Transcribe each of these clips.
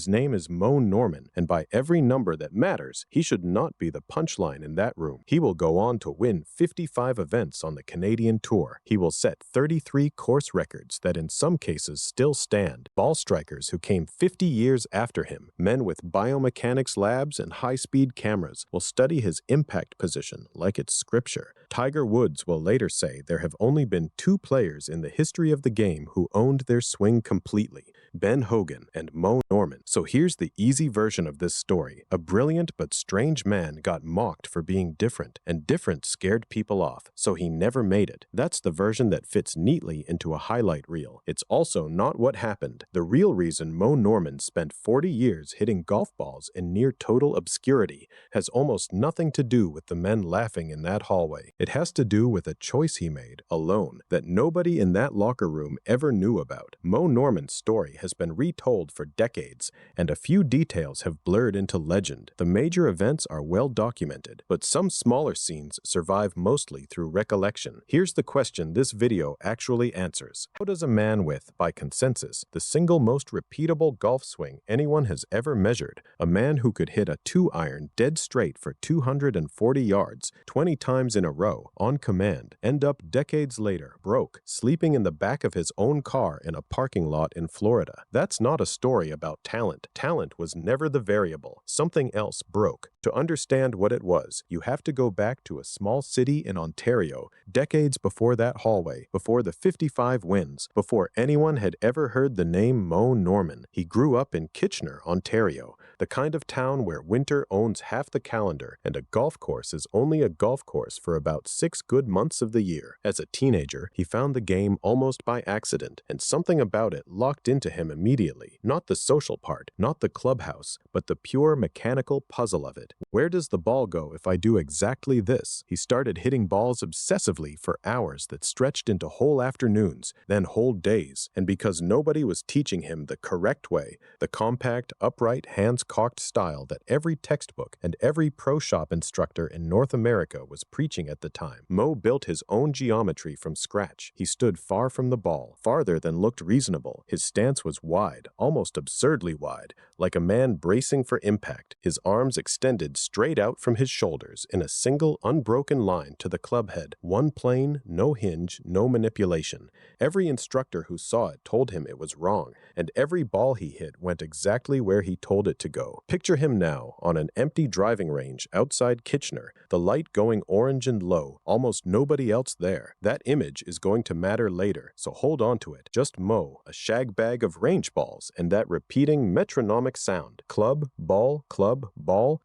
His name is Moe Norman, and by every number that matters, he should not be the punchline in that room. He will go on to win 55 events on the Canadian Tour. He will set 33 course records that in some cases still stand. Ball strikers who came 50 years after him, men with biomechanics labs and high-speed cameras, will study his impact position like it's scripture. Tiger Woods will later say there have only been 2 players in the history of the game who owned their swing completely, Ben Hogan and Moe Norman. So here's the easy version of this story. A brilliant but strange man got mocked for being different, and different scared people off, so he never made it. That's the version that fits neatly into a highlight reel. It's also not what happened. The real reason Moe Norman spent 40 years hitting golf balls in near total obscurity has almost nothing to do with the men laughing in that hallway. It has to do with a choice he made, alone, that nobody in that locker room ever knew about. Moe Norman's story has been retold for decades, and a few details have blurred into legend. The major events are well documented, but some smaller scenes survive mostly through recollection. Here's the question this video actually answers. How does a man with, by consensus, the single most repeatable golf swing anyone has ever measured, a man who could hit a 2-iron dead straight for 240 yards 20 times in a row on command, end up decades later broke, sleeping in the back of his own car in a parking lot in Florida? That's not a story about talent. Talent was never the variable. Something else broke. To understand what it was, you have to go back to a small city in Ontario, decades before that hallway, before the 55 wins, before anyone had ever heard the name Moe Norman. He grew up in Kitchener, Ontario, the kind of town where winter owns half the calendar, and a golf course is only a golf course for about 6 good months of the year. As a teenager, he found the game almost by accident, and something about it locked into him immediately. Not the social part, not the clubhouse, but the pure mechanical puzzle of it. Where does the ball go if I do exactly this? He started hitting balls obsessively for hours that stretched into whole afternoons, then whole days, and because nobody was teaching him the correct way, the compact, upright, hands-cocked style that every textbook and every pro shop instructor in North America was preaching at the time, Moe built his own geometry from scratch. He stood far from the ball, farther than looked reasonable. His stance was wide, almost absurdly wide, like a man bracing for impact, his arms extended straight out from his shoulders in a single unbroken line to the club head. One plane, no hinge, no manipulation. Every instructor who saw it told him it was wrong, and every ball he hit went exactly where he told it to go. Picture him now on an empty driving range outside Kitchener, the light going orange and low, almost nobody else there. That image is going to matter later, so hold on to it. Just Moe, a shag bag of range balls, and that repeating metronomic sound. Club, ball,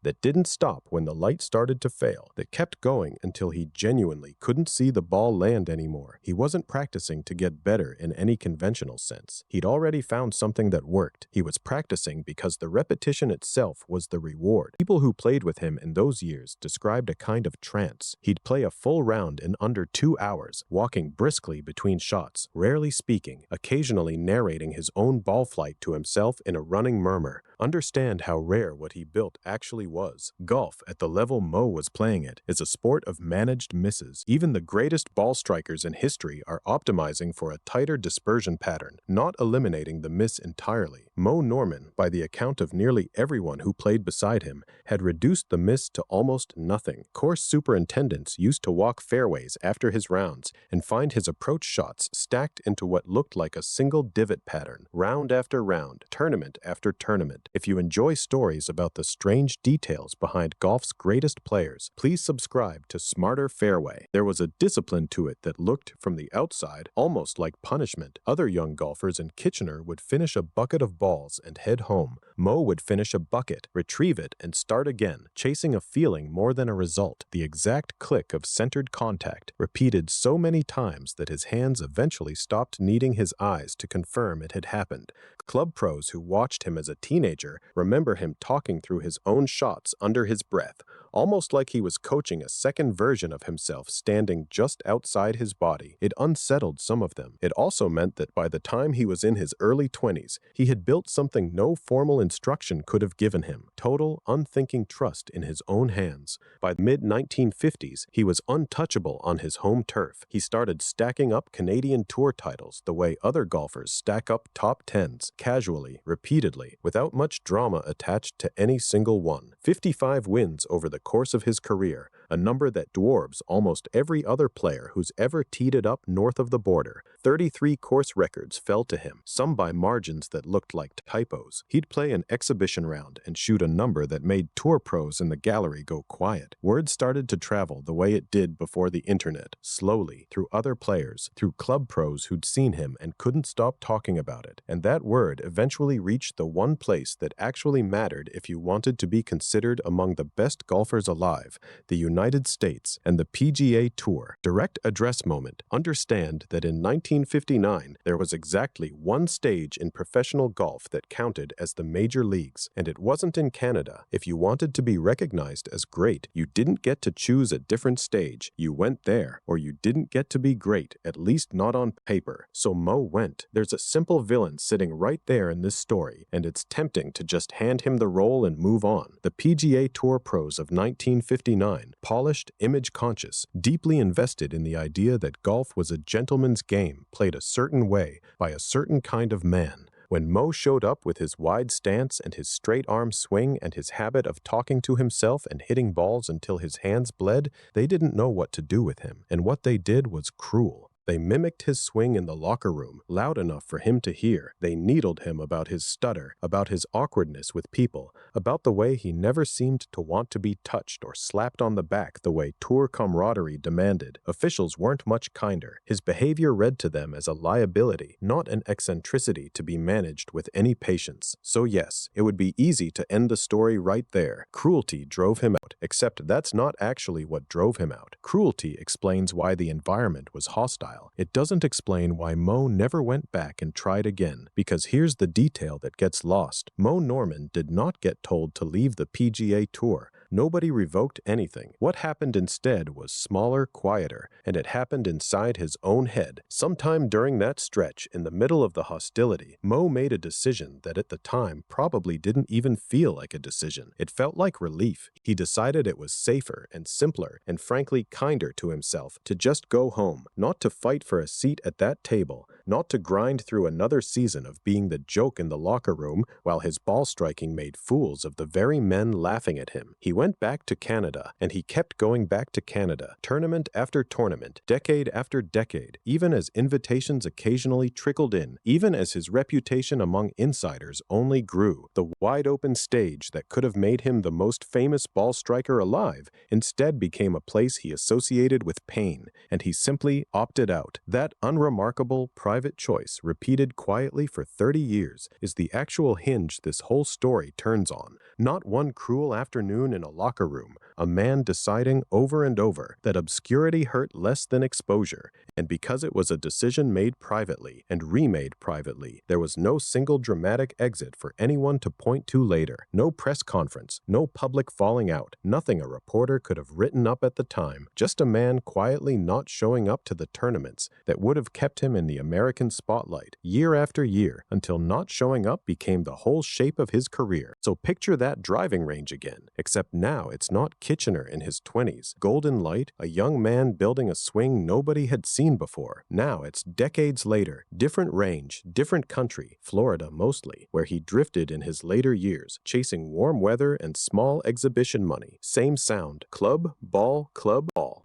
that didn't stop when the light started to fail, that kept going until he genuinely couldn't see the ball land anymore. He wasn't practicing to get better in any conventional sense. He'd already found something that worked. He was practicing because the repetition itself was the reward. People who played with him in those years described a kind of trance. He'd play a full round in under 2 hours, walking briskly between shots, rarely speaking, occasionally narrating his own ball flight to himself in a running murmur. Understand how rare what he built actually was. Golf, at the level Moe was playing it, is a sport of managed misses. Even the greatest ball strikers in history are optimizing for a tighter dispersion pattern, not eliminating the miss entirely. Moe Norman, by the account of nearly everyone who played beside him, had reduced the miss to almost nothing. Course superintendents used to walk fairways after his rounds and find his approach shots stacked into what looked like a single divot pattern, round after round, tournament after tournament. If you enjoy stories about the strange details behind golf's greatest players, please subscribe to Smarter Fairway. There was a discipline to it that looked, from the outside, almost like punishment. Other young golfers in Kitchener would finish a bucket of balls and head home. Moe would finish a bucket, retrieve it, and start again, chasing a feeling more than a result. The exact click of centered contact, repeated so many times that his hands eventually stopped needing his eyes to confirm it had happened. Club pros who watched him as a teenager remember him talking through his own shots under his breath, almost like he was coaching a second version of himself standing just outside his body. It unsettled some of them. It also meant that by the time he was in his early 20s, he had built something no formal instruction could have given him: total, unthinking trust in his own hands. By the mid-1950s, he was untouchable on his home turf. He started stacking up Canadian Tour titles the way other golfers stack up top tens, casually, repeatedly, without much drama attached to any single one. 55 wins over the course of his career, a number that dwarfs almost every other player who's ever teed it up north of the border. 33 course records fell to him, some by margins that looked like typos. He'd play an exhibition round and shoot a number that made tour pros in the gallery go quiet. Word started to travel the way it did before the internet, slowly, through other players, through club pros who'd seen him and couldn't stop talking about it. And that word eventually reached the one place that actually mattered if you wanted to be considered among the best golfers alive: the United States and the PGA Tour. Direct address moment. Understand that in 1959, there was exactly one stage in professional golf that counted as the major leagues, and it wasn't in Canada. If you wanted to be recognized as great, you didn't get to choose a different stage. You went there, or you didn't get to be great, at least not on paper. So Moe went. There's a simple villain sitting right there in this story, and it's tempting to just hand him the role and move on. The PGA Tour pros of 1959, polished, image-conscious, deeply invested in the idea that golf was a gentleman's game played a certain way by a certain kind of man. When Moe showed up with his wide stance and his straight-arm swing and his habit of talking to himself and hitting balls until his hands bled, they didn't know what to do with him, and what they did was cruel. They mimicked his swing in the locker room, loud enough for him to hear. They needled him about his stutter, about his awkwardness with people, about the way he never seemed to want to be touched or slapped on the back the way tour camaraderie demanded. Officials weren't much kinder. His behavior read to them as a liability, not an eccentricity to be managed with any patience. So yes, it would be easy to end the story right there. Cruelty drove him out, except that's not actually what drove him out. Cruelty explains why the environment was hostile. It doesn't explain why Moe never went back and tried again, because here's the detail that gets lost. Moe Norman did not get told to leave the PGA Tour. Nobody revoked anything. What happened instead was smaller, quieter, and it happened inside his own head. Sometime during that stretch, in the middle of the hostility, Moe made a decision that at the time probably didn't even feel like a decision. It felt like relief. He decided it was safer and simpler and frankly kinder to himself to just go home, not to fight for a seat at that table, not to grind through another season of being the joke in the locker room while his ball striking made fools of the very men laughing at him. He went back to Canada, and he kept going back to Canada, tournament after tournament, decade after decade, even as invitations occasionally trickled in, even as his reputation among insiders only grew. The wide-open stage that could have made him the most famous ball striker alive instead became a place he associated with pain, and he simply opted out. That unremarkable private choice, repeated quietly for 30 years, is the actual hinge this whole story turns on. Not one cruel afternoon in a locker room, a man deciding over and over that obscurity hurt less than exposure, and because it was a decision made privately and remade privately, there was no single dramatic exit for anyone to point to later. No press conference, no public falling out, nothing a reporter could have written up at the time, just a man quietly not showing up to the tournaments that would have kept him in the American spotlight year after year until not showing up became the whole shape of his career. So picture that driving range again, except now it's not Kitchener in his 20s, golden light, a young man building a swing nobody had seen before. Now it's decades later, different range, different country, Florida mostly, where he drifted in his later years, chasing warm weather and small exhibition money. Same sound, club, ball,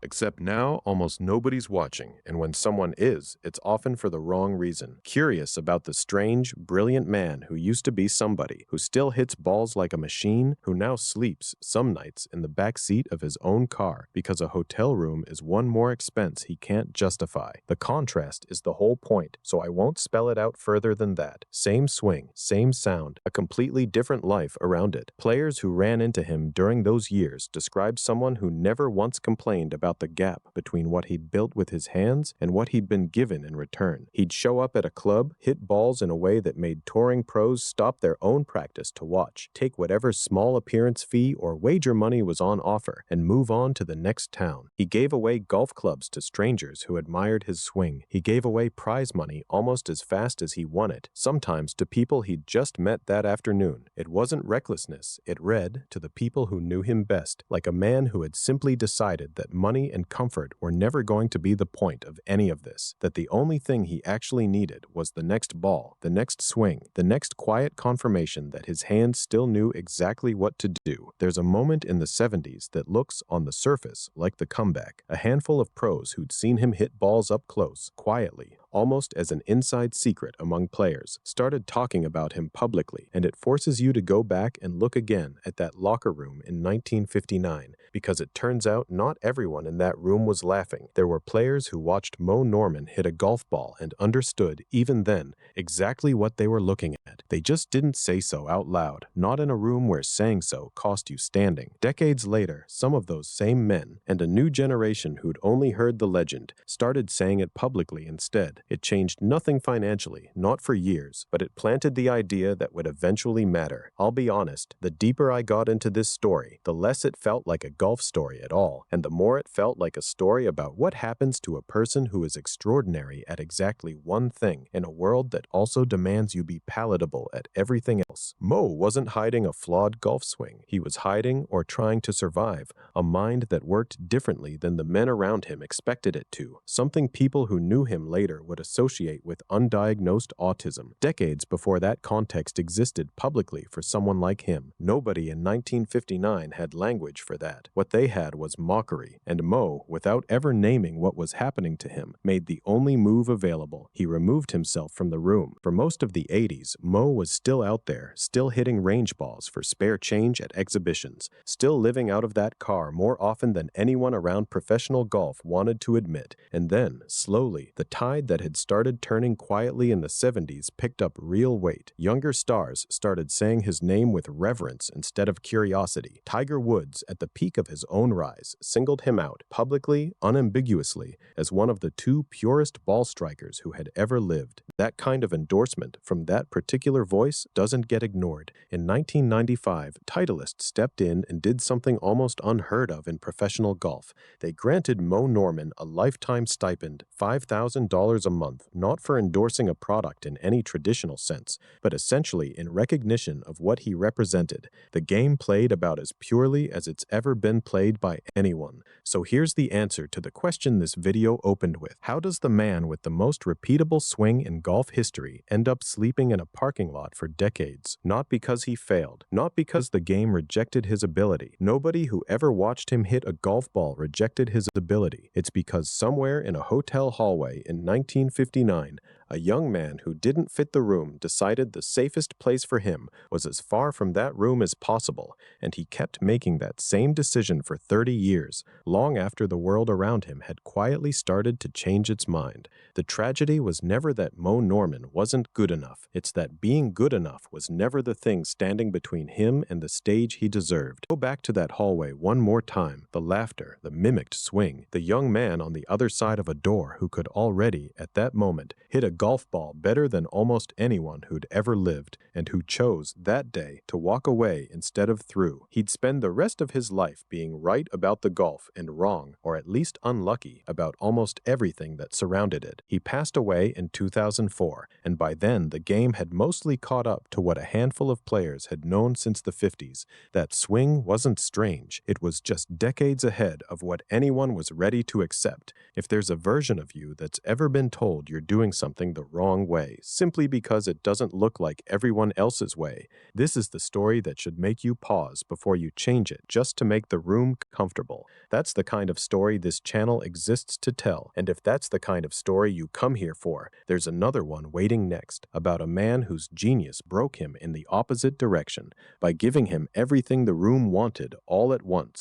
except now almost nobody's watching, and when someone is, it's often for the wrong reason. Curious about the strange, brilliant man who used to be somebody, who still hits balls like a machine, who now sleeps some nights in the back seat of his own car because a hotel room is one more expense he can't justify. The contrast is the whole point, so I won't spell it out further than that. Same swing, same sound, a completely different life around it. Players who ran into him during those years described someone who never once complained about the gap between what he'd built with his hands and what he'd been given in return. He'd show up at a club, hit balls in a way that made touring pros stop their own practice to watch, take whatever small appearance fee or wait wager money was on offer, and move on to the next town. He gave away golf clubs to strangers who admired his swing. He gave away prize money almost as fast as he won it, sometimes to people he'd just met that afternoon. It wasn't recklessness. It read, to the people who knew him best, like a man who had simply decided that money and comfort were never going to be the point of any of this, that the only thing he actually needed was the next ball, the next swing, the next quiet confirmation that his hands still knew exactly what to do. There's a moment in the 70s that looks, on the surface, like the comeback. A handful of pros who'd seen him hit balls up close, quietly, almost as an inside secret among players, started talking about him publicly, and it forces you to go back and look again at that locker room in 1959, because it turns out not everyone in that room was laughing. There were players who watched Moe Norman hit a golf ball and understood, even then, exactly what they were looking at. They just didn't say so out loud, not in a room where saying so cost you standing. Decades later, some of those same men, and a new generation who'd only heard the legend, started saying it publicly instead. It changed nothing financially, not for years, but it planted the idea that would eventually matter. I'll be honest, the deeper I got into this story, the less it felt like a golf story at all, and the more it felt like a story about what happens to a person who is extraordinary at exactly one thing in a world that also demands you be palatable at everything else. Moe wasn't hiding a flawed golf swing. He was hiding, or trying to survive, a mind that worked differently than the men around him expected it to, something people who knew him later would associate with undiagnosed autism. Decades before that context existed publicly for someone like him, nobody in 1959 had language for that. What they had was mockery, and Moe, without ever naming what was happening to him, made the only move available. He removed himself from the room. For most of the 80s, Moe was still out there, still hitting range balls for spare change at exhibitions, still living out of that car more often than anyone around professional golf wanted to admit. And then, slowly, the tide that had started turning quietly in the 70s picked up real weight. Younger stars started saying his name with reverence instead of curiosity. Tiger Woods, at the peak of his own rise, singled him out, publicly, unambiguously, as one of the two purest ball strikers who had ever lived. That kind of endorsement from that particular voice doesn't get ignored. In 1995, Titleist stepped in and did something almost unheard of in professional golf. They granted Moe Norman a lifetime stipend, $5,000 a month, not for endorsing a product in any traditional sense, but essentially in recognition of what he represented. The game played about as purely as it's ever been played by anyone. So here's the answer to the question this video opened with. How does the man with the most repeatable swing in golf history end up sleeping in a parking lot for decades? Not because he failed, not because the game rejected his ability. Nobody who ever watched him hit a golf ball rejected his ability. It's because somewhere in a hotel hallway in 1959, a young man who didn't fit the room decided the safest place for him was as far from that room as possible, and he kept making that same decision for 30 years, long after the world around him had quietly started to change its mind. The tragedy was never that Moe Norman wasn't good enough. It's that being good enough was never the thing standing between him and the stage he deserved. Go back to that hallway one more time. The laughter, the mimicked swing, the young man on the other side of a door who could already, at that moment, hit a golf ball better than almost anyone who'd ever lived, and who chose, that day, to walk away instead of through. He'd spend the rest of his life being right about the golf and wrong, or at least unlucky, about almost everything that surrounded it. He passed away in 2004, and by then the game had mostly caught up to what a handful of players had known since the 50s. That swing wasn't strange. It was just decades ahead of what anyone was ready to accept. If there's a version of you that's ever been told you're doing something the wrong way, simply because it doesn't look like everyone else's way, this is the story that should make you pause before you change it just to make the room comfortable. That's the kind of story this channel exists to tell, and if that's the kind of story you come here for, there's another one waiting next, about a man whose genius broke him in the opposite direction by giving him everything the room wanted all at once.